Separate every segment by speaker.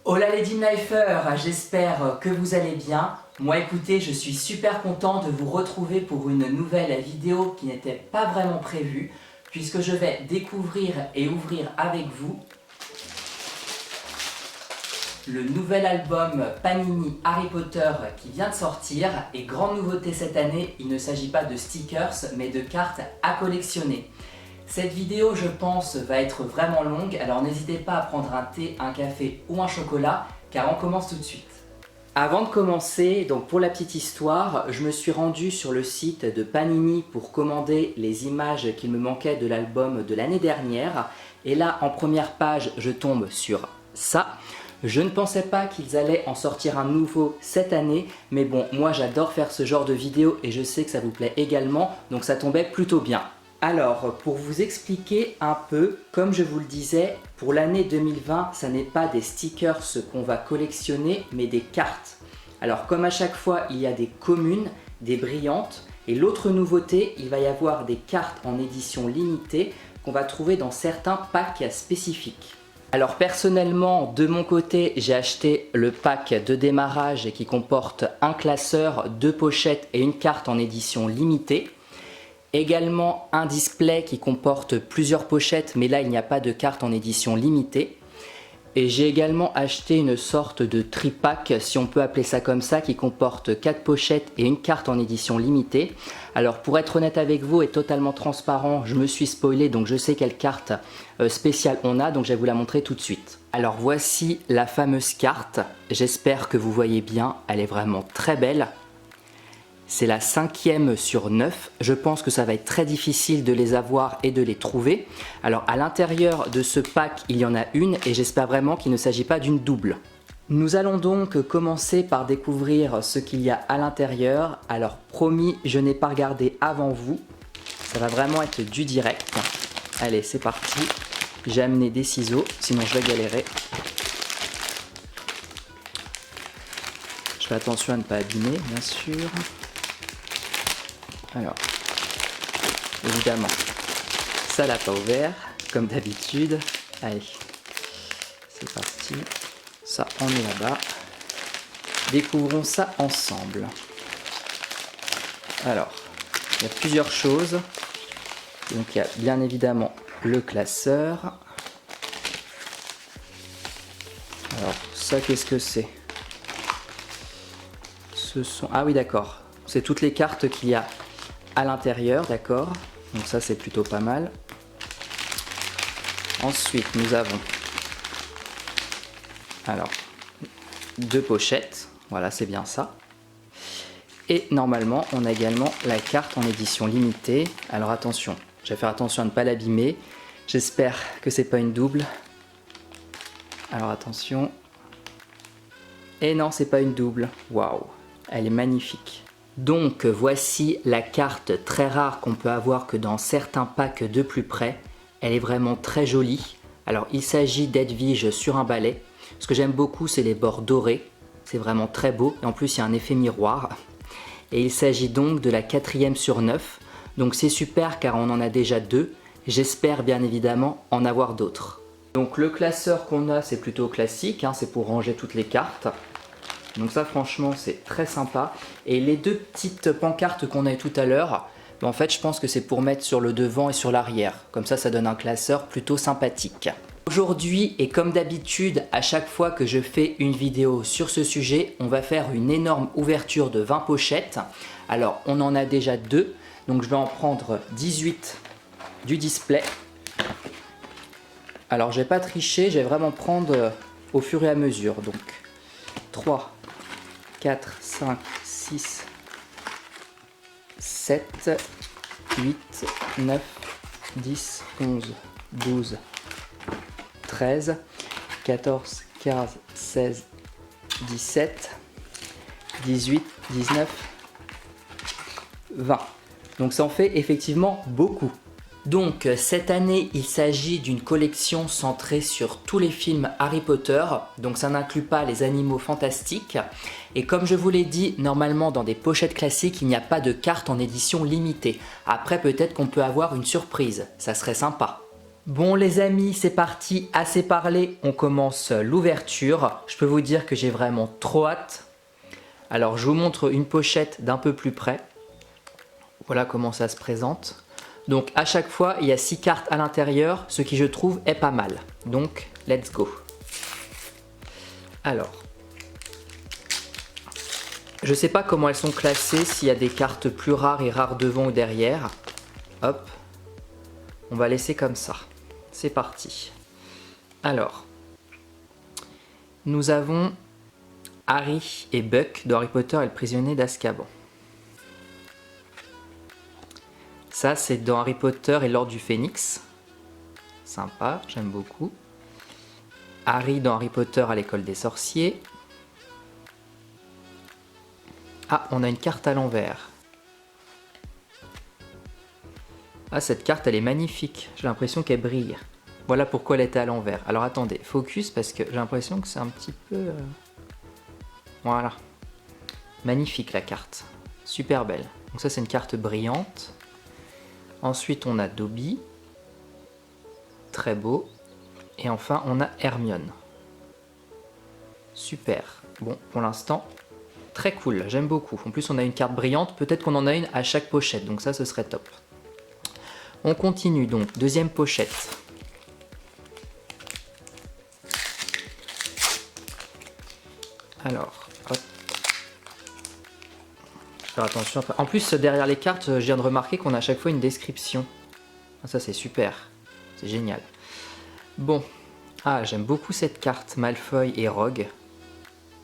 Speaker 1: Hola les Dim Lifers, j'espère que vous allez bien. Moi écoutez, je suis super content de vous retrouver pour une nouvelle vidéo qui n'était pas vraiment prévue, puisque je vais découvrir et ouvrir avec vous le nouvel album Panini Harry Potter qui vient de sortir. Et grande nouveauté cette année, il ne s'agit pas de stickers mais de cartes à collectionner. Cette vidéo, je pense, va être vraiment longue, alors n'hésitez pas à prendre un thé, un café ou un chocolat, car on commence tout de suite. Avant de commencer, donc pour la petite histoire, je me suis rendu sur le site de Panini pour commander les images qu'il me manquait de l'album de l'année dernière. Et là, en première page, je tombe sur ça. Je ne pensais pas qu'ils allaient en sortir un nouveau cette année, mais bon, moi j'adore faire ce genre de vidéo et je sais que ça vous plaît également, donc ça tombait plutôt bien. Alors, pour vous expliquer un peu, comme je vous le disais, pour l'année 2020, ça n'est pas des stickers qu'on va collectionner, mais des cartes. Alors, comme à chaque fois, il y a des communes, des brillantes, et l'autre nouveauté, il va y avoir des cartes en édition limitée qu'on va trouver dans certains packs spécifiques. Alors personnellement, de mon côté, j'ai acheté le pack de démarrage qui comporte un classeur, 2 pochettes et une carte en édition limitée. Également un display qui comporte plusieurs pochettes, mais là il n'y a pas de carte en édition limitée. Et j'ai également acheté une sorte de tripack, si on peut appeler ça comme ça, qui comporte 4 pochettes et une carte en édition limitée. Alors pour être honnête avec vous et totalement transparent, je me suis spoilé, donc je sais quelle carte spéciale on a, donc je vais vous la montrer tout de suite. Alors voici la fameuse carte, j'espère que vous voyez bien, elle est vraiment très belle. C'est la 5e sur 9, je pense que ça va être très difficile de les avoir et de les trouver. Alors à l'intérieur de ce pack, il y en a une et j'espère vraiment qu'il ne s'agit pas d'une double. Nous allons donc commencer par découvrir ce qu'il y a à l'intérieur. Alors promis, je n'ai pas regardé avant vous, ça va vraiment être du direct. Allez, c'est parti, j'ai amené des ciseaux, sinon je vais galérer. Je fais attention à ne pas abîmer, bien sûr. Alors, évidemment, ça l'a pas ouvert, comme d'habitude. Allez, c'est parti. Ça, on est là-bas. Découvrons ça ensemble. Alors, il y a plusieurs choses. Donc, il y a bien évidemment le classeur. Alors, ça, qu'est-ce que c'est? Ce sont... Ah oui, d'accord. C'est toutes les cartes qu'il y a à l'intérieur, d'accord, donc ça c'est plutôt pas mal. Ensuite nous avons alors 2 pochettes, voilà, c'est bien ça. Et normalement on a également la carte en édition limitée. Alors attention, je vais faire attention à ne pas l'abîmer, j'espère que c'est pas une double. Alors attention, et non, c'est pas une double, waouh, elle est magnifique. Donc voici la carte très rare qu'on peut avoir que dans certains packs de plus près. Elle est vraiment très jolie. Alors il s'agit d'Edwige sur un balai. Ce que j'aime beaucoup, c'est les bords dorés. C'est vraiment très beau et en plus il y a un effet miroir. Et il s'agit donc de la 4e sur 9. Donc c'est super car on en a déjà 2. J'espère bien évidemment en avoir d'autres. Donc le classeur qu'on a, c'est plutôt classique, hein, c'est pour ranger toutes les cartes. Donc ça franchement c'est très sympa. Et les 2 petites pancartes qu'on a eu tout à l'heure, en fait je pense que c'est pour mettre sur le devant et sur l'arrière. Comme ça donne un classeur plutôt sympathique. Aujourd'hui et comme d'habitude à chaque fois que je fais une vidéo sur ce sujet, on va faire une énorme ouverture de 20 pochettes. Alors on en a déjà 2, donc je vais en prendre 18 du display. Alors je vais pas tricher, je vais vraiment prendre au fur et à mesure. Donc 3, 4, 5, 6, 7, 8, 9, 10, 11, 12, 13, 14, 15, 16, 17, 18, 19, 20. Donc ça en fait effectivement beaucoup. Donc cette année il s'agit d'une collection centrée sur tous les films Harry Potter, donc ça n'inclut pas les animaux fantastiques. Et comme je vous l'ai dit, normalement dans des pochettes classiques il n'y a pas de carte en édition limitée. Après peut-être qu'on peut avoir une surprise, ça serait sympa. Bon les amis, c'est parti, assez parlé, on commence l'ouverture. Je peux vous dire que j'ai vraiment trop hâte. Alors je vous montre une pochette d'un peu plus près. Voilà comment ça se présente. Donc à chaque fois, il y a 6 cartes à l'intérieur, ce qui je trouve est pas mal. Donc let's go. Alors, je sais pas comment elles sont classées, s'il y a des cartes plus rares et rares devant ou derrière. Hop, on va laisser comme ça. C'est parti. Alors, nous avons Harry et Buck de Harry Potter et le prisonnier d'Azkaban. Ça, c'est dans Harry Potter et l'Ordre du Phénix. Sympa, j'aime beaucoup. Harry dans Harry Potter à l'école des sorciers. Ah, on a une carte à l'envers. Ah, cette carte, elle est magnifique. J'ai l'impression qu'elle brille. Voilà pourquoi elle était à l'envers. Alors attendez, focus parce que j'ai l'impression que c'est un petit peu... Voilà. Magnifique la carte. Super belle. Donc ça, c'est une carte brillante. Ensuite, on a Dobby. Très beau. Et enfin, on a Hermione. Super. Bon, pour l'instant, très cool. J'aime beaucoup. En plus, on a une carte brillante. Peut-être qu'on en a une à chaque pochette. Donc ça, ce serait top. On continue donc. Deuxième pochette. Alors, hop. Faire attention. En plus, derrière les cartes, je viens de remarquer qu'on a à chaque fois une description. Ça, c'est super. C'est génial. Bon. Ah, j'aime beaucoup cette carte. Malfoy et Rogue.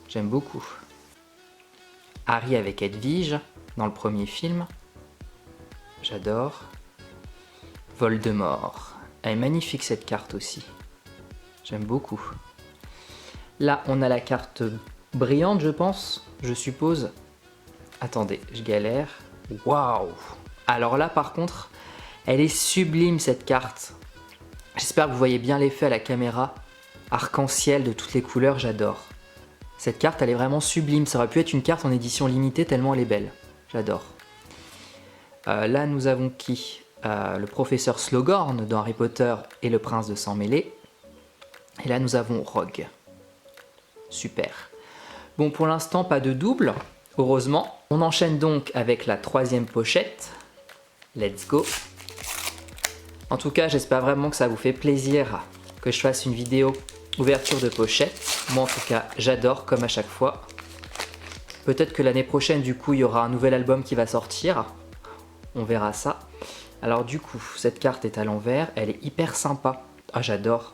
Speaker 1: J'aime beaucoup. Harry avec Edwige, dans le premier film. J'adore. Voldemort. Elle est magnifique cette carte aussi. J'aime beaucoup. Là, on a la carte brillante, je pense. Je suppose. Attendez, je galère. Waouh! Alors là, par contre, elle est sublime cette carte. J'espère que vous voyez bien l'effet à la caméra. Arc-en-ciel de toutes les couleurs, j'adore. Cette carte, elle est vraiment sublime. Ça aurait pu être une carte en édition limitée tellement elle est belle. J'adore. Là, nous avons qui? Le professeur Slughorn dans Harry Potter et le prince de sang mêlé. Et là, nous avons Rogue. Super. Bon, pour l'instant, pas de double. Heureusement. On enchaîne donc avec la troisième pochette. Let's go. En tout cas, j'espère vraiment que ça vous fait plaisir que je fasse une vidéo ouverture de pochette. Moi, en tout cas, j'adore comme à chaque fois. Peut-être que l'année prochaine, du coup, il y aura un nouvel album qui va sortir. On verra ça. Alors du coup, cette carte est à l'envers. Elle est hyper sympa. Ah, j'adore.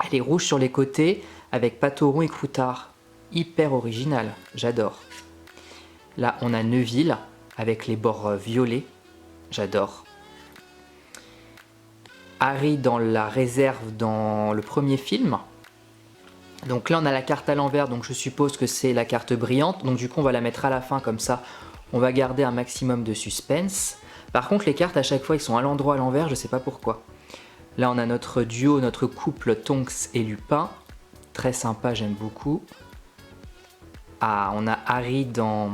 Speaker 1: Elle est rouge sur les côtés avec Patoron et Croutard. Hyper original. J'adore. Là, on a Neville avec les bords violets. J'adore. Harry dans la réserve dans le premier film. Donc là, on a la carte à l'envers, donc je suppose que c'est la carte brillante. Donc du coup, on va la mettre à la fin, comme ça, on va garder un maximum de suspense. Par contre, les cartes, à chaque fois, ils sont à l'endroit à l'envers, je sais pas pourquoi. Là, on a notre duo, notre couple Tonks et Lupin. Très sympa, j'aime beaucoup. Ah, on a Harry dans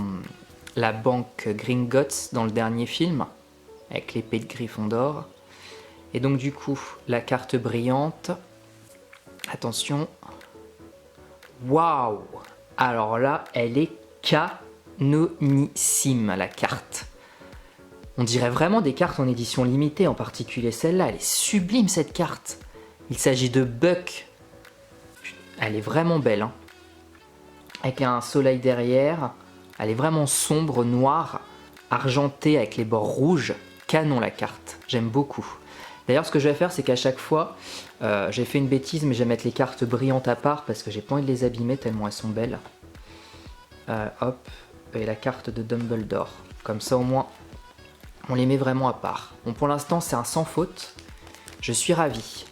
Speaker 1: la banque Gringotts dans le dernier film, avec l'épée de Gryffondor. Et donc du coup, la carte brillante. Attention. Waouh! Alors là, elle est canonissime, la carte. On dirait vraiment des cartes en édition limitée, en particulier celle-là. Elle est sublime, cette carte. Il s'agit de Buck. Elle est vraiment belle, hein. Avec un soleil derrière. Elle est vraiment sombre, noire, argentée avec les bords rouges. Canon, la carte. J'aime beaucoup. D'ailleurs, ce que je vais faire, c'est qu'à chaque fois, j'ai fait une bêtise, mais je vais mettre les cartes brillantes à part parce que j'ai pas envie de les abîmer tellement elles sont belles. Hop, et la carte de Dumbledore. Comme ça, au moins, on les met vraiment à part. Bon, pour l'instant, c'est un sans faute. Je suis ravi.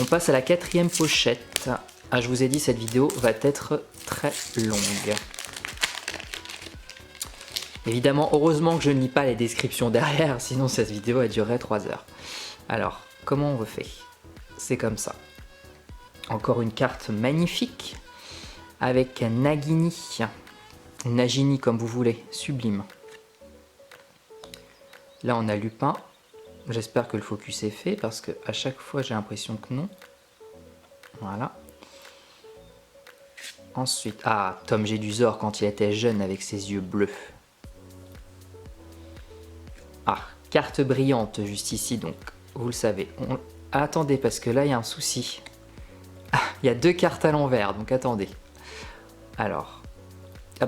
Speaker 1: On passe à la quatrième pochette. Ah, je vous ai dit, cette vidéo va être très longue. Évidemment, heureusement que je ne lis pas les descriptions derrière, sinon cette vidéo elle durerait 3 heures. Alors, comment on refait? C'est comme ça. Encore une carte magnifique avec Nagini. Nagini comme vous voulez, sublime. Là on a Lupin. J'espère que le focus est fait parce que à chaque fois j'ai l'impression que non. Voilà. Ensuite, Tom Jedusor quand il était jeune avec ses yeux bleus. Carte brillante juste ici, donc vous le savez. Attendez, parce que là il y a un souci. Il y a 2 cartes à l'envers, donc attendez. Alors,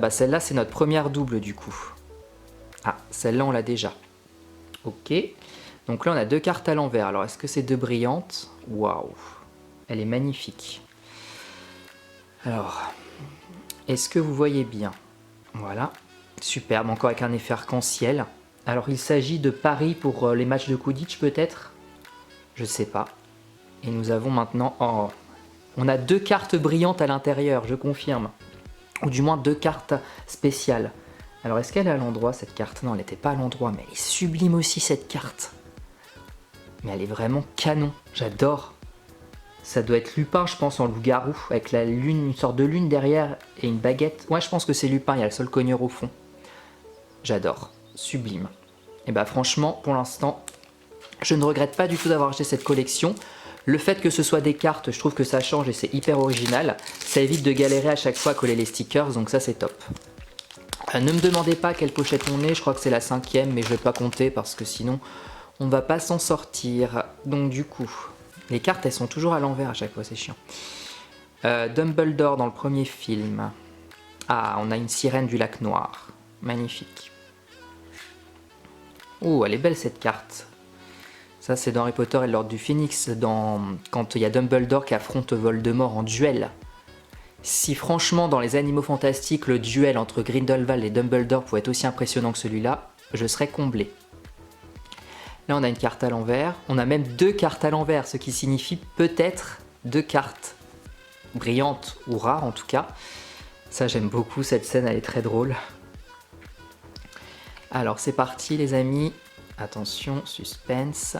Speaker 1: celle-là c'est notre première double du coup. Celle-là on l'a déjà. Ok, donc là on a 2 cartes à l'envers. Alors est-ce que c'est 2 brillantes? Waouh, elle est magnifique. Alors, est-ce que vous voyez bien? Voilà, superbe, encore avec un effet arc-en-ciel. Alors il s'agit de paris pour les matchs de Quidditch peut-être? Je sais pas. Et nous avons maintenant... on a 2 cartes brillantes à l'intérieur, je confirme. Ou du moins 2 cartes spéciales. Alors est-ce qu'elle est à l'endroit cette carte? Non, elle n'était pas à l'endroit, mais elle est sublime aussi cette carte. Mais elle est vraiment canon, j'adore. Ça doit être Lupin, je pense, en loup-garou, avec la lune, une sorte de lune derrière et une baguette. Ouais, je pense que c'est Lupin, il y a le seul cogneur au fond. J'adore, sublime. Et franchement, pour l'instant, je ne regrette pas du tout d'avoir acheté cette collection. Le fait que ce soit des cartes, je trouve que ça change et c'est hyper original. Ça évite de galérer à chaque fois à coller les stickers, donc ça c'est top. Ne me demandez pas quelle pochette on est, je crois que c'est la 5e, mais je vais pas compter parce que sinon on va pas s'en sortir. Donc du coup, les cartes elles sont toujours à l'envers à chaque fois, c'est chiant. Dumbledore dans le premier film. On a une sirène du lac noir. Magnifique. Oh, elle est belle cette carte. Ça c'est dans Harry Potter et l'Ordre du Phénix, quand il y a Dumbledore qui affronte Voldemort en duel. Si franchement dans les Animaux Fantastiques le duel entre Grindelwald et Dumbledore pouvait être aussi impressionnant que celui-là, je serais comblé. Là on a une carte à l'envers, on a même 2 cartes à l'envers, ce qui signifie peut-être 2 cartes brillantes ou rares en tout cas. Ça j'aime beaucoup cette scène, elle est très drôle. Alors c'est parti les amis, attention, suspense.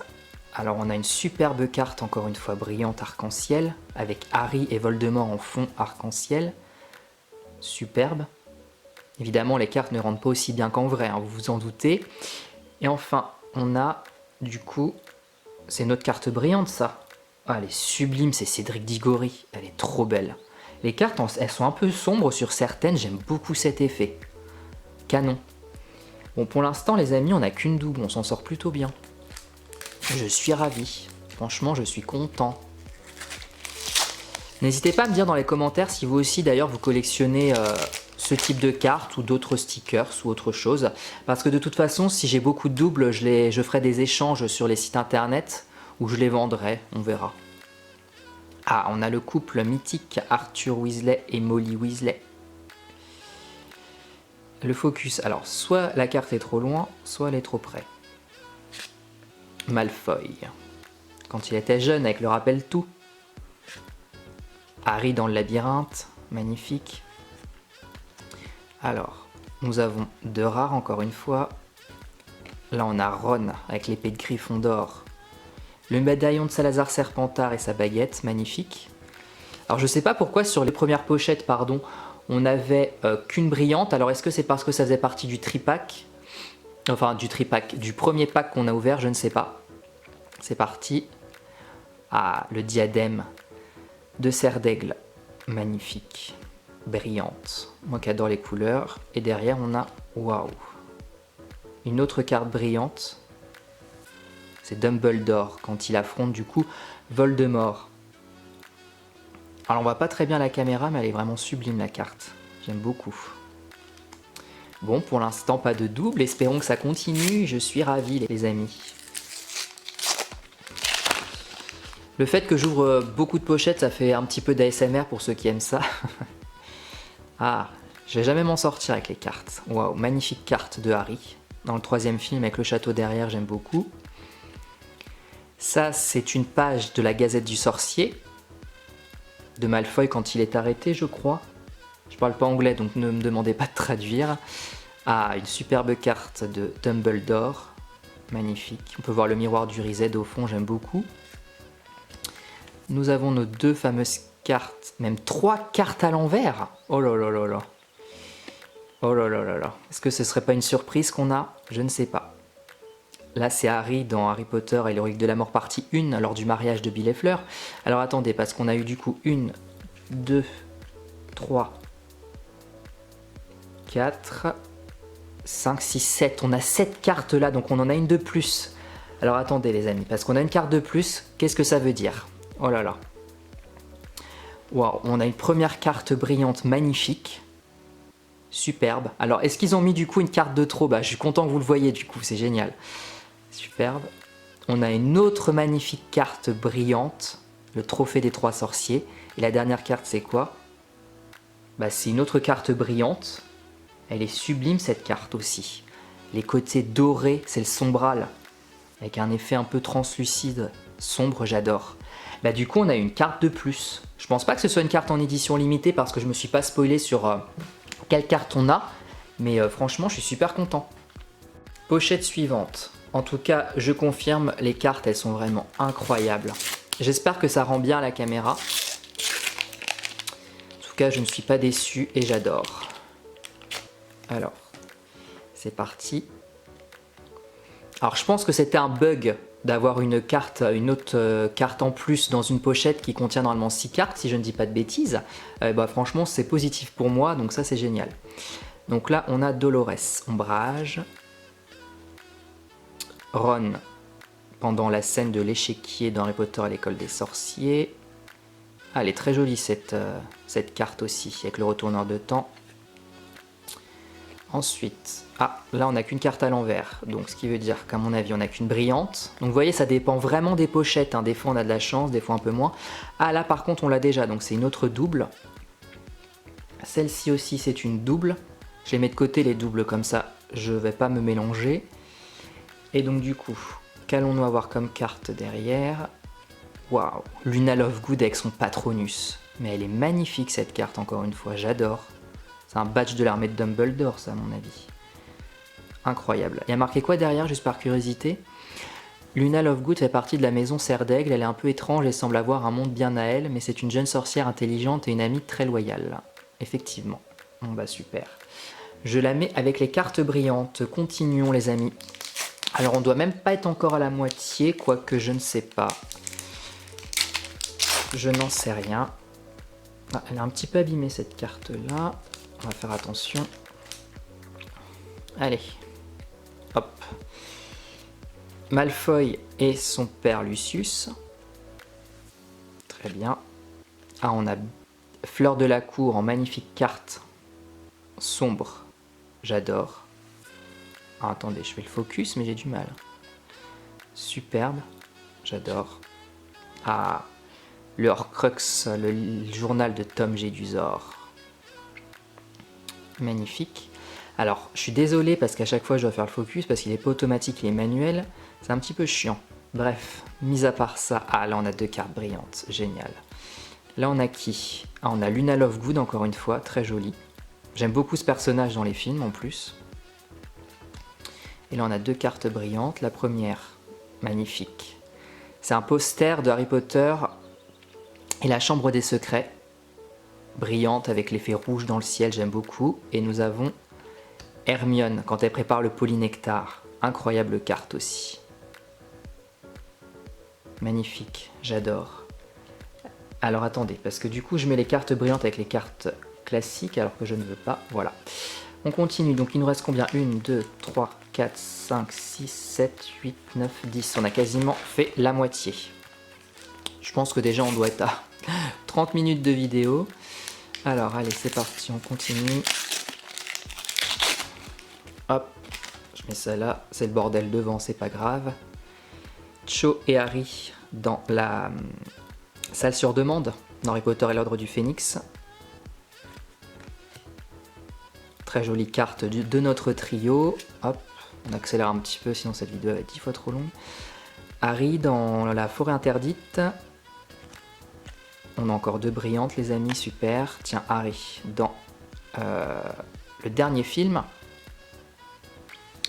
Speaker 1: Alors on a une superbe carte, encore une fois brillante arc-en-ciel, avec Harry et Voldemort en fond arc-en-ciel. Superbe. Évidemment les cartes ne rendent pas aussi bien qu'en vrai, vous vous en doutez. Et enfin on a du coup, c'est notre carte brillante ça. Elle est sublime, c'est Cédric Diggory, elle est trop belle. Les cartes elles sont un peu sombres sur certaines, j'aime beaucoup cet effet. Canon. Bon pour l'instant les amis on n'a qu'une double, on s'en sort plutôt bien. Je suis ravi, franchement je suis content. N'hésitez pas à me dire dans les commentaires si vous aussi d'ailleurs vous collectionnez ce type de cartes ou d'autres stickers ou autre chose. Parce que de toute façon si j'ai beaucoup de doubles, je ferai des échanges sur les sites internet ou je les vendrai, on verra. On a le couple mythique Arthur Weasley et Molly Weasley. Le focus, alors soit la carte est trop loin, soit elle est trop près. Malfoy, quand il était jeune avec le rappel-tout. Harry dans le labyrinthe, magnifique. Alors, nous avons 2 rares encore une fois. Là on a Ron avec l'épée de Gryffondor. Le médaillon de Salazar Serpentard et sa baguette, magnifique. Alors je sais pas pourquoi sur les premières pochettes, on n'avait qu'une brillante. Alors est-ce que c'est parce que ça faisait partie du tripack? Enfin du premier pack qu'on a ouvert, je ne sais pas. C'est parti. Le diadème de Serre d'Aigle, magnifique, brillante. Moi qui adore les couleurs. Et derrière on a, waouh, une autre carte brillante. C'est Dumbledore quand il affronte du coup Voldemort. Alors on voit pas très bien la caméra, mais elle est vraiment sublime la carte. J'aime beaucoup. Bon, pour l'instant pas de double, espérons que ça continue. Je suis ravi les amis. Le fait que j'ouvre beaucoup de pochettes, ça fait un petit peu d'ASMR pour ceux qui aiment ça. Je vais jamais m'en sortir avec les cartes. Waouh, magnifique carte de Harry. Dans le 3e film avec le château derrière, j'aime beaucoup. Ça, c'est une page de la Gazette du Sorcier. De Malfoy quand il est arrêté, je crois. Je parle pas anglais, donc ne me demandez pas de traduire. Une superbe carte de Dumbledore. Magnifique. On peut voir le miroir du Riséd au fond, j'aime beaucoup. Nous avons nos 2 fameuses cartes, même 3 cartes à l'envers. Oh là là là là. Oh là là là là. Est-ce que ce serait pas une surprise qu'on a? Je ne sais pas. Là, c'est Harry dans Harry Potter et l'Héroïque de la Mort partie 1 lors du mariage de Bill et Fleur. Alors attendez, parce qu'on a eu du coup 1, 2, 3, 4, 5, 6, 7. On a 7 cartes là, donc on en a une de plus. Alors attendez les amis, parce qu'on a une carte de plus, qu'est-ce que ça veut dire? Oh là là. Waouh, on a une première carte brillante magnifique. Superbe. Alors, est-ce qu'ils ont mis du coup une carte de trop? Bah, je suis content que vous le voyez du coup, c'est génial. Superbe. On a une autre magnifique carte brillante, le trophée des 3 sorciers. Et la dernière carte, c'est quoi? Bah, c'est une autre carte brillante. Elle est sublime cette carte aussi. Les côtés dorés, c'est le sombral, avec un effet un peu translucide, sombre, j'adore. Bah, du coup, on a une carte de plus. Je pense pas que ce soit une carte en édition limitée parce que je me suis pas spoilé sur quelle carte on a, mais franchement, je suis super content. Pochette suivante. En tout cas, je confirme, les cartes, elles sont vraiment incroyables. J'espère que ça rend bien à la caméra. En tout cas, je ne suis pas déçu et j'adore. Alors, c'est parti. Alors, je pense que c'était un bug d'avoir une autre carte en plus dans une pochette qui contient normalement 6 cartes, si je ne dis pas de bêtises. Bah, franchement, c'est positif pour moi, donc ça, c'est génial. Donc là, on a Dolores, Ombrage. Ron, pendant la scène de l'échiquier dans Harry Potter à l'école des sorciers. Ah, elle est très jolie cette carte aussi, avec le retourneur de temps. Ensuite, là on n'a qu'une carte à l'envers, donc ce qui veut dire qu'à mon avis on n'a qu'une brillante. Donc vous voyez, ça dépend vraiment des pochettes, hein. Des fois on a de la chance, des fois un peu moins. Ah là par contre on l'a déjà, donc c'est une autre double. Celle-ci aussi c'est une double. Je les mets de côté les doubles comme ça, je vais pas me mélanger. Et donc du coup, qu'allons-nous avoir comme carte derrière? Waouh, Luna Lovegood avec son Patronus. Mais elle est magnifique cette carte encore une fois, j'adore. C'est un badge de l'armée de Dumbledore ça à mon avis. Incroyable. Il y a marqué quoi derrière, juste par curiosité? Luna Lovegood fait partie de la maison Serre d'Aigle, elle est un peu étrange et semble avoir un monde bien à elle, mais c'est une jeune sorcière intelligente et une amie très loyale. Effectivement. Bon bah super. Je la mets avec les cartes brillantes. Continuons les amis. Alors on doit même pas être encore à la moitié, quoique je ne sais pas. Je n'en sais rien. Ah, elle est un petit peu abîmée cette carte là. On va faire attention. Allez. Hop. Malfoy et son père Lucius. Très bien. Ah, on a Fleur de la Cour en magnifique carte sombre. J'adore. Ah, attendez, je fais le focus, mais j'ai du mal. Superbe. J'adore. Ah, le Horcrux, le journal de Tom Jedusor. Magnifique. Alors, je suis désolé parce qu'à chaque fois je dois faire le focus parce qu'il n'est pas automatique, il est manuel. C'est un petit peu chiant. Bref, mis à part ça, ah là on a 2 cartes brillantes, génial. Là on a qui? Ah, on a Luna Lovegood encore une fois, très jolie. J'aime beaucoup ce personnage dans les films en plus. Et là on a 2 cartes brillantes. La première, magnifique. C'est un poster de Harry Potter et la Chambre des Secrets. Brillante avec l'effet rouge dans le ciel, j'aime beaucoup. Et nous avons Hermione quand elle prépare le polynectar. Incroyable carte aussi. Magnifique, j'adore. Alors attendez, parce que du coup je mets les cartes brillantes avec les cartes classiques alors que je ne veux pas. Voilà. On continue, donc il nous reste combien? 1, 2, 3, 4, 5, 6, 7, 8, 9, 10. On a quasiment fait la moitié. Je pense que déjà on doit être à 30 minutes de vidéo. Alors allez, c'est parti, on continue. Hop, je mets ça là, c'est le bordel devant, c'est pas grave. Cho et Harry dans la salle sur demande, dans Harry Potter et l'Ordre du Phénix. Très jolie carte de notre trio. Hop, on accélère un petit peu, sinon cette vidéo va être 10 fois trop longue. Harry dans la forêt interdite. On a encore 2 brillantes les amis, super. Tiens, Harry dans le dernier film.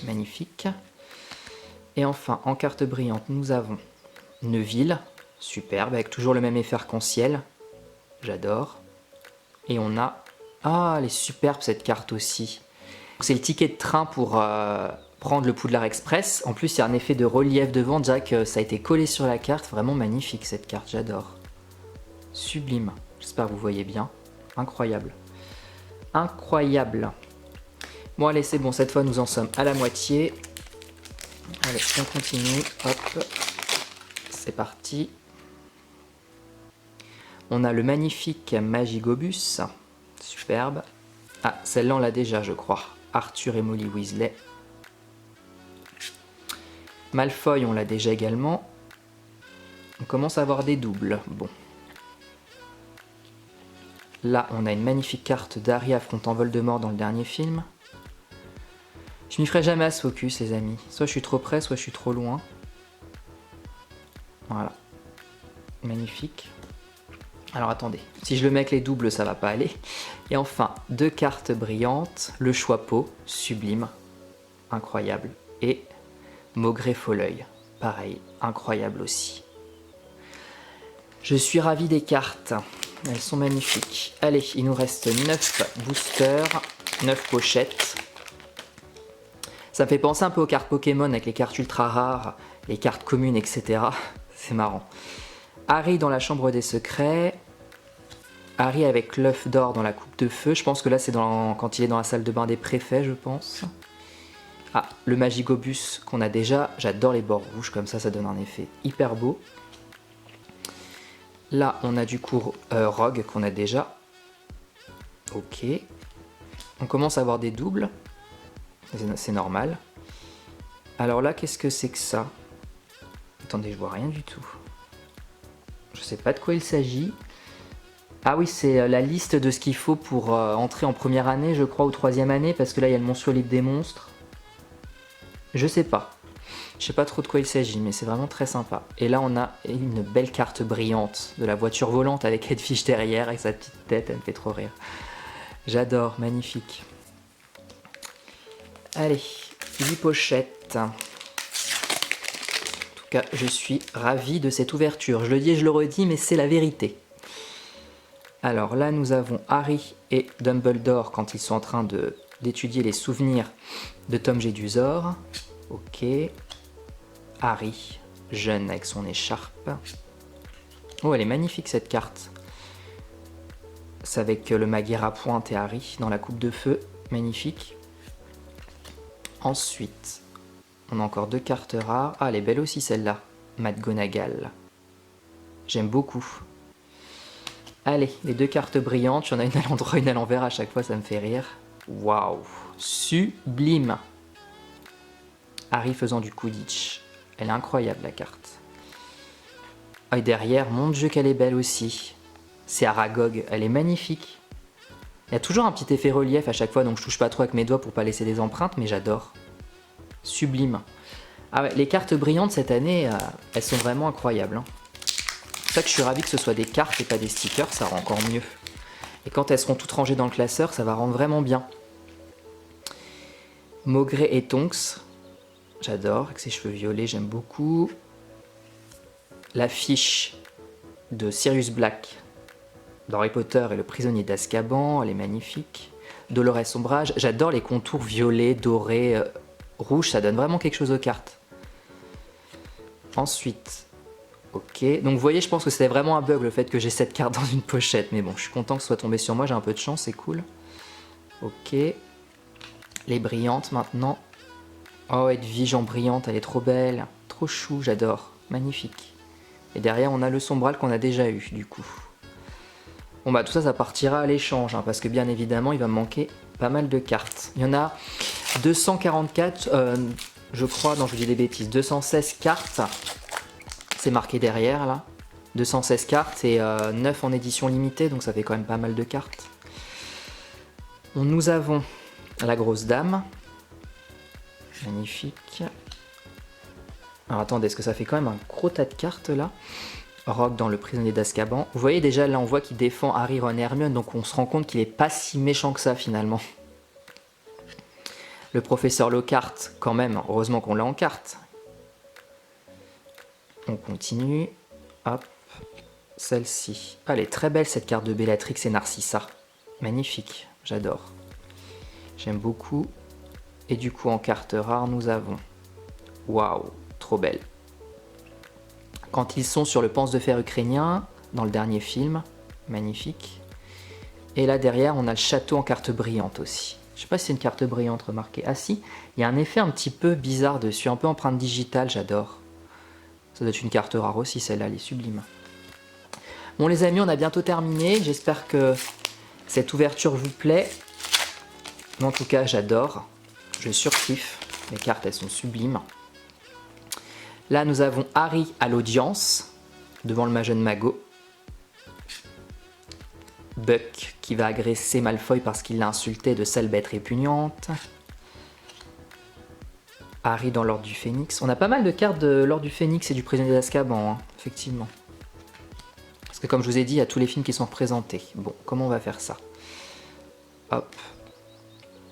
Speaker 1: Magnifique. Et enfin, en carte brillante, nous avons Neville. Superbe, avec toujours le même effet arc-en-ciel. J'adore. Et on a... Ah, elle est superbe cette carte aussi. C'est le ticket de train pour prendre le Poudlard Express. En plus, il y a un effet de relief devant, déjà que ça a été collé sur la carte. Vraiment magnifique cette carte, j'adore. Sublime. J'espère que vous voyez bien. Incroyable. Incroyable. Bon, allez, c'est bon, cette fois, nous en sommes à la moitié. Allez, on continue. Hop. C'est parti. On a le magnifique Magigobus. Superbe. Ah, celle-là, on l'a déjà, je crois. Arthur et Molly Weasley. Malfoy, on l'a déjà également. On commence à avoir des doubles. Bon. Là, on a une magnifique carte d'Harry affrontant Voldemort dans le dernier film. Je m'y ferai jamais à ce focus, les amis. Soit je suis trop près, soit je suis trop loin. Voilà. Magnifique. Alors attendez, si je le mets avec les doubles, ça va pas aller. Et enfin, 2 cartes brillantes. Le Choixpeau, sublime. Incroyable. Et Maugré Folleuil. Pareil, incroyable aussi. Je suis ravi des cartes. Elles sont magnifiques. Allez, il nous reste 9 boosters, 9 pochettes. Ça me fait penser un peu aux cartes Pokémon avec les cartes ultra rares, les cartes communes, etc. C'est marrant. Harry dans la chambre des secrets. Harry avec l'œuf d'or dans la coupe de feu. Je pense que là, c'est quand il est dans la salle de bain des préfets, je pense. Ah, le Magigobus qu'on a déjà. J'adore les bords rouges, comme ça donne un effet hyper beau. Là, on a du coup Rogue qu'on a déjà. Ok. On commence à avoir des doubles. C'est normal. Alors là, qu'est-ce que c'est que ça? Attendez, je vois rien du tout. Je sais pas de quoi il s'agit. Ah oui, c'est la liste de ce qu'il faut pour entrer en première année, je crois, ou troisième année, parce que là, il y a le monstrueux livre des monstres. Je sais pas. Je sais pas trop de quoi il s'agit, mais c'est vraiment très sympa. Et là, on a une belle carte brillante de la voiture volante avec Edwige derrière et sa petite tête, elle me fait trop rire. J'adore, magnifique. Allez, 8 pochettes. En tout cas, je suis ravi de cette ouverture. Je le dis et je le redis, mais c'est la vérité. Alors là, nous avons Harry et Dumbledore quand ils sont en train d'étudier les souvenirs de Tom Jedusor. Ok. Harry, jeune avec son écharpe. Oh, elle est magnifique cette carte. C'est avec le Maguire à pointe et Harry dans la coupe de feu. Magnifique. Ensuite, on a encore 2 cartes rares. Ah, elle est belle aussi celle-là. McGonagall. J'aime beaucoup. Allez, les 2 cartes brillantes. Il y en a une à l'endroit, une à l'envers. À chaque fois, ça me fait rire. Waouh. Sublime. Harry faisant du Quidditch. Elle est incroyable la carte. Ah, et derrière, mon Dieu qu'elle est belle aussi. C'est Aragog, elle est magnifique. Il y a toujours un petit effet relief à chaque fois, donc je touche pas trop avec mes doigts pour pas laisser des empreintes, mais j'adore. Sublime. Ah ouais, les cartes brillantes cette année, elles sont vraiment incroyables. Hein. C'est pour ça que je suis ravi que ce soit des cartes et pas des stickers, ça rend encore mieux. Et quand elles seront toutes rangées dans le classeur, ça va rendre vraiment bien. Maugré et Tonks. J'adore, avec ses cheveux violets, j'aime beaucoup. L'affiche de Sirius Black dans Harry Potter et le prisonnier d'Azkaban, elle est magnifique. Dolores Ombrage, j'adore les contours violets, dorés, rouges, ça donne vraiment quelque chose aux cartes. Ensuite, ok, donc vous voyez, je pense que c'était vraiment un bug le fait que j'ai cette carte dans une pochette, mais bon, je suis content que ce soit tombé sur moi, j'ai un peu de chance, c'est cool. Ok, les brillantes maintenant. Oh, Edwige en brillante, elle est trop belle, trop chou, j'adore, magnifique. Et derrière, on a le Sombral qu'on a déjà eu, du coup. Bon bah tout ça, ça partira à l'échange, hein, parce que bien évidemment, il va me manquer pas mal de cartes. Il y en a 244, je crois, non je vous dis des bêtises, 216 cartes, c'est marqué derrière là. 216 cartes et 9 en édition limitée, donc ça fait quand même pas mal de cartes. Nous avons la grosse dame. Magnifique. Alors attendez, est-ce que ça fait quand même un gros tas de cartes là? Rogue dans le prisonnier d'Azkaban. Vous voyez déjà là on voit qu'il défend Harry, Ron et Hermione, donc on se rend compte qu'il est pas si méchant que ça finalement. Le professeur Lockhart quand même, heureusement qu'on l'a en carte. On continue. Hop. Celle-ci. Ah, elle est très belle cette carte de Bellatrix et Narcissa. Magnifique, j'adore. J'aime beaucoup. Et du coup, en carte rare, nous avons... Waouh, trop belle. Quand ils sont sur le pense de fer ukrainien, dans le dernier film, magnifique. Et là derrière, on a le château en carte brillante aussi. Je sais pas si c'est une carte brillante, remarquez. Ah si, il y a un effet un petit peu bizarre dessus, un peu empreinte digitale, j'adore. Ça doit être une carte rare aussi, celle-là, elle est sublime. Bon les amis, on a bientôt terminé. J'espère que cette ouverture vous plaît. Mais en tout cas, j'adore. Je surkiffe. Les cartes, elles sont sublimes. Là, nous avons Harry à l'audience, devant le Majeune Magot. Buck qui va agresser Malfoy parce qu'il l'a insulté de sale bête répugnante. Harry dans l'Ordre du Phénix. On a pas mal de cartes de l'Ordre du Phénix et du Prisonnier d'Azkaban, hein, effectivement. Parce que comme je vous ai dit, il y a tous les films qui sont représentés. Bon, comment on va faire ça? Hop.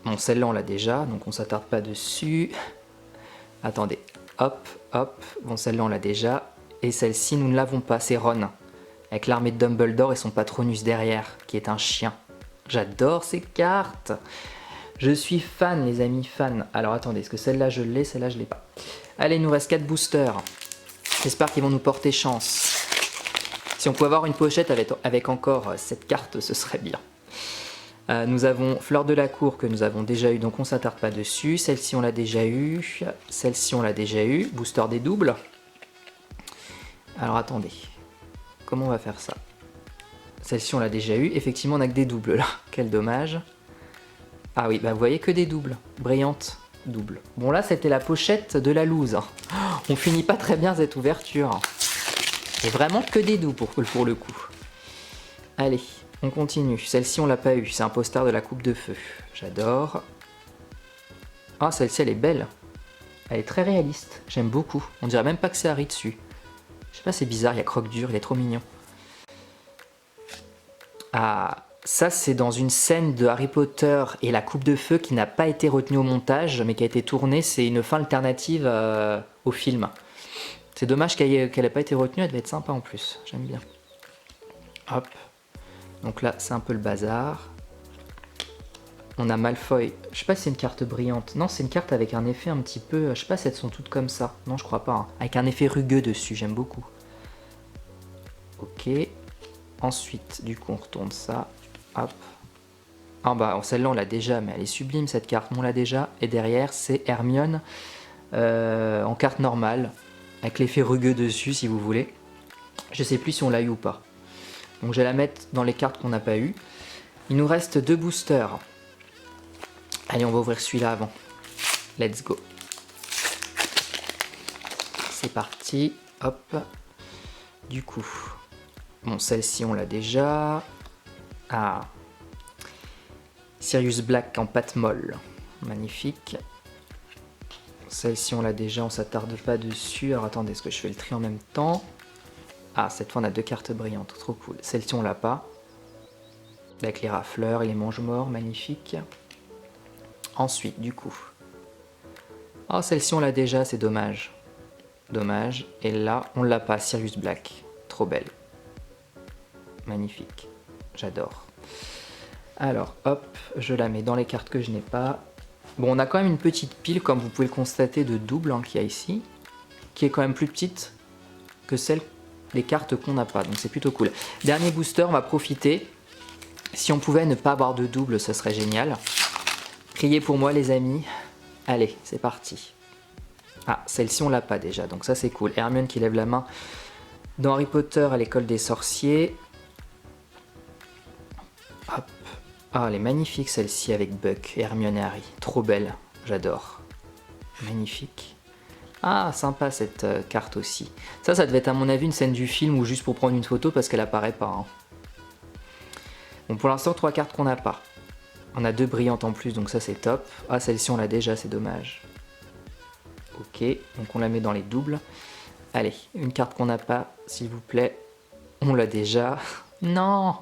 Speaker 1: Bon, celle-là on l'a déjà, donc on s'attarde pas dessus. Attendez. Hop, hop. Bon, celle-là on l'a déjà. Et celle-ci, nous ne l'avons pas, c'est Ron. Avec l'armée de Dumbledore et son Patronus derrière, qui est un chien. J'adore ces cartes. Je suis fan, les amis, fan. Alors attendez, est-ce que celle-là je l'ai, celle-là je l'ai pas. Allez, il nous reste 4 boosters. J'espère qu'ils vont nous porter chance. Si on pouvait avoir une pochette avec encore cette carte, ce serait bien. Nous avons Fleur de la Cour que nous avons déjà eu, donc on ne s'attarde pas dessus. Celle-ci on l'a déjà eu. Celle-ci on l'a déjà eu. Booster des doubles. Alors attendez. Comment on va faire ça? Celle-ci on l'a déjà eu. Effectivement on n'a que des doubles là. Quel dommage. Ah oui, bah vous voyez que des doubles. Brillante, double. Bon là c'était la pochette de la loose. On finit pas très bien cette ouverture. Et vraiment que des doubles pour le coup. Allez, on continue. Celle-ci on l'a pas eu. C'est un poster de la Coupe de Feu. J'adore. Ah celle-ci elle est belle. Elle est très réaliste. J'aime beaucoup. On dirait même pas que c'est Harry dessus. Je sais pas, c'est bizarre, il y a Croque-Dur, il est trop mignon. Ah, ça c'est dans une scène de Harry Potter et la Coupe de Feu qui n'a pas été retenue au montage, mais qui a été tournée, c'est une fin alternative au film. C'est dommage qu'elle n'ait pas été retenue, elle devait être sympa en plus, j'aime bien. Hop, donc là c'est un peu le bazar. On a Malfoy, je sais pas si c'est une carte brillante, non c'est une carte avec un effet un petit peu, je sais pas si elles sont toutes comme ça, non je crois pas, hein. Avec un effet rugueux dessus, j'aime beaucoup. Ok, ensuite du coup on retourne ça, hop. Ah bah celle-là on l'a déjà, mais elle est sublime cette carte, on l'a déjà. Et derrière c'est Hermione en carte normale, avec l'effet rugueux dessus si vous voulez. Je sais plus si on l'a eu ou pas. Donc je vais la mettre dans les cartes qu'on n'a pas eu. Il nous reste 2 boosters. Allez, on va ouvrir celui-là avant. Let's go. C'est parti. Hop. Du coup. Bon, celle-ci, on l'a déjà. Ah. Sirius Black en pâte molle. Magnifique. Celle-ci, on l'a déjà. On s'attarde pas dessus. Alors, attendez, est-ce que je fais le tri en même temps? Ah, cette fois, on a 2 cartes brillantes. Trop cool. Celle-ci, on l'a pas. Avec les rafleurs et les mange-morts. Magnifique. Ensuite, du coup. Oh, celle-ci, on l'a déjà, c'est dommage. Dommage. Et là, on l'a pas, Sirius Black. Trop belle. Magnifique. J'adore. Alors, hop, je la mets dans les cartes que je n'ai pas. Bon, on a quand même une petite pile, comme vous pouvez le constater, de double hein, qu'il y a ici. Qui est quand même plus petite que celle des cartes qu'on n'a pas. Donc, c'est plutôt cool. Dernier booster, on va profiter. Si on pouvait ne pas avoir de double, ce serait génial. Priez pour moi les amis. Allez, c'est parti. Ah, celle-ci on l'a pas déjà, donc ça c'est cool. Hermione qui lève la main dans Harry Potter à l'école des sorciers. Hop. Ah, elle est magnifique celle-ci avec Buck, Hermione et Harry. Trop belle, j'adore. Magnifique. Ah, sympa cette carte aussi. Ça devait être à mon avis une scène du film ou juste pour prendre une photo parce qu'elle apparaît pas. Hein. Bon, pour l'instant, 3 cartes qu'on n'a pas. On a 2 brillantes en plus, donc ça c'est top. Ah, celle-ci on l'a déjà, c'est dommage. Ok, donc on la met dans les doubles. Allez, une carte qu'on n'a pas, s'il vous plaît. On l'a déjà. Non.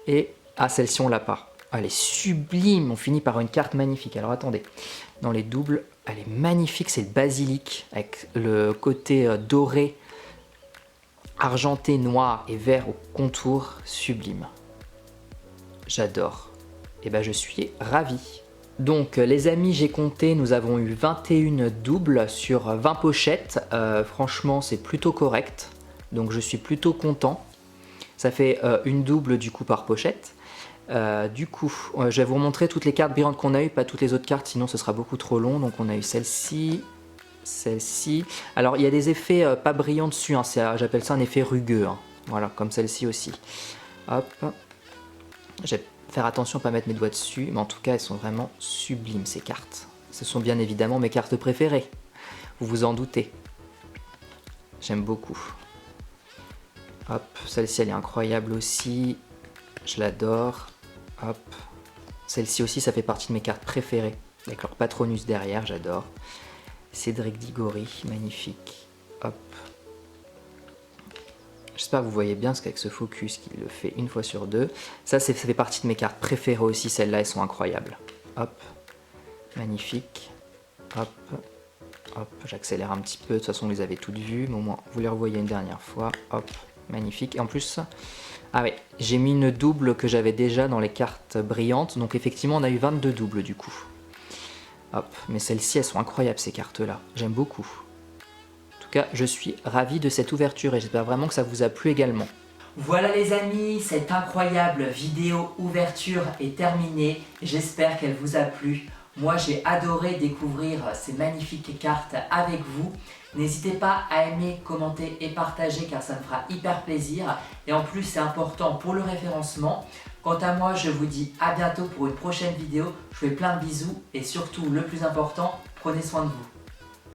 Speaker 1: Et, ah, celle-ci on l'a pas. Elle est sublime, on finit par une carte magnifique. Alors attendez, dans les doubles, elle est magnifique, c'est le basilic, avec le côté doré, argenté, noir et vert au contour, sublime. J'adore. Et ben je suis ravi. Donc les amis, j'ai compté, nous avons eu 21 doubles sur 20 pochettes. Franchement, c'est plutôt correct. Donc je suis plutôt content. Ça fait une double du coup par pochette. Je vais vous montrer toutes les cartes brillantes qu'on a eues, pas toutes les autres cartes, sinon ce sera beaucoup trop long. Donc on a eu celle-ci, celle-ci. Alors il y a des effets pas brillants dessus, hein. J'appelle ça un effet rugueux. Hein. Voilà, comme celle-ci aussi. Hop. Je vais faire attention à ne pas mettre mes doigts dessus, mais en tout cas elles sont vraiment sublimes ces cartes. Ce sont bien évidemment mes cartes préférées, vous vous en doutez. J'aime beaucoup. Hop, celle-ci elle est incroyable aussi, je l'adore. Hop, celle-ci aussi ça fait partie de mes cartes préférées, avec leur Patronus derrière, j'adore. Cédric Diggory, magnifique. Hop. J'espère que vous voyez bien, parce qu'avec ce focus qui le fait une fois sur deux. Ça fait partie de mes cartes préférées aussi, celles-là, elles sont incroyables. Hop, magnifique. Hop, hop, j'accélère un petit peu, de toute façon vous les avez toutes vues, mais au moins vous les revoyez une dernière fois. Hop, magnifique. Et en plus, ah ouais, j'ai mis une double que j'avais déjà dans les cartes brillantes, donc effectivement on a eu 22 doubles du coup. Hop, mais celles-ci elles sont incroyables ces cartes-là, j'aime beaucoup. Je suis ravi de cette ouverture et j'espère vraiment que ça vous a plu également. Voilà les amis, cette incroyable vidéo ouverture est terminée. J'espère qu'elle vous a plu. Moi j'ai adoré découvrir ces magnifiques cartes avec vous. N'hésitez pas à aimer, commenter et partager car ça me fera hyper plaisir. Et en plus c'est important pour le référencement. Quant à moi, je vous dis à bientôt pour une prochaine vidéo. Je vous fais plein de bisous et surtout le plus important, prenez soin de vous.